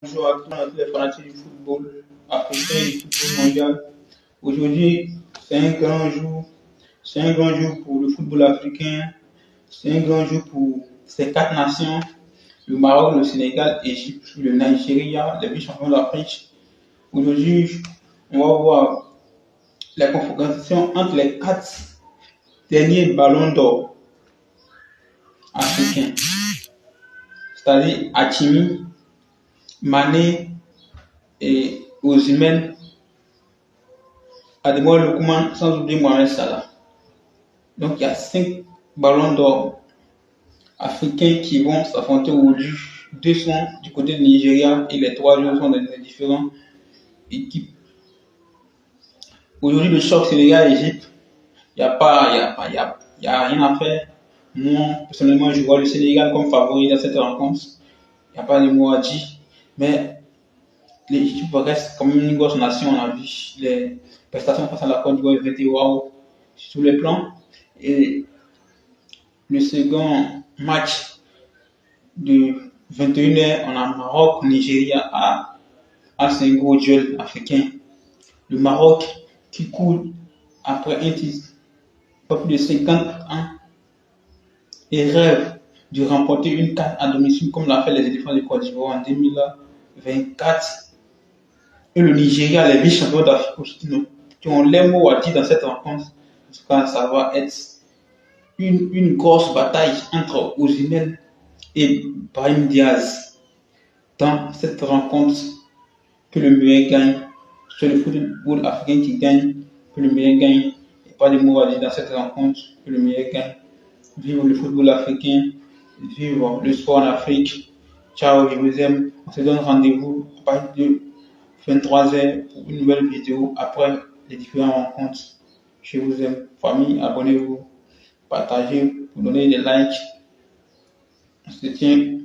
Bonjour à tous les fanatiques du football africain et du football mondial. Aujourd'hui, c'est un grand jour. C'est un grand jour pour le football africain. C'est un grand jour pour ces quatre nations, le Maroc, le Sénégal, l'Égypte, le Nigeria, les vice-champions d'Afrique. Aujourd'hui, on va voir la confrontation entre les quatre derniers ballons d'or africains, c'est-à-dire Hakimi, Mané et Osimhen, Ademola Lookman, sans oublier Mohamed Salah. Donc il y a 5 ballons d'or africains qui vont s'affronter aujourd'hui. 2 sont du côté de Nigeria et les 3 autres sont dans les différentes équipes. Aujourd'hui, le choc Sénégal-Égypte, il n'y a, y a rien à faire. Moi, personnellement, je vois le Sénégal comme favori dans cette rencontre. Il n'y a pas de mots à dire. Mais l'Égypte reste comme une grosse nation. On a vu les prestations face à la Côte d'Ivoire étaient waouh sur tous les plans. Et le second match de 21h, on a Maroc-Nigeria c'est un gros duel africain. Le Maroc qui court après un titre, pas plus de 50 ans, et rêve de remporter une CAN à domicile comme l'a fait les éléphants de Côte d'Ivoire en 2024. Et le Nigeria, les vice-champions d'Afrique aussi, qui ont les mots à dire dans cette rencontre. En tout cas, ça va être une grosse bataille entre Osimhen et Brahim Diaz dans cette rencontre. Que le meilleur gagne. C'est le football africain qui gagne. Que le meilleur gagne. Il n'y a pas de mots à dire dans cette rencontre. Que le meilleur gagne. Vive le football africain. Vive le sport en Afrique. Ciao, je vous aime. On se donne rendez-vous à partir de 23h pour une nouvelle vidéo après les différentes rencontres. Je vous aime. Famille, abonnez-vous. Partagez. Vous donnez des likes. On se tient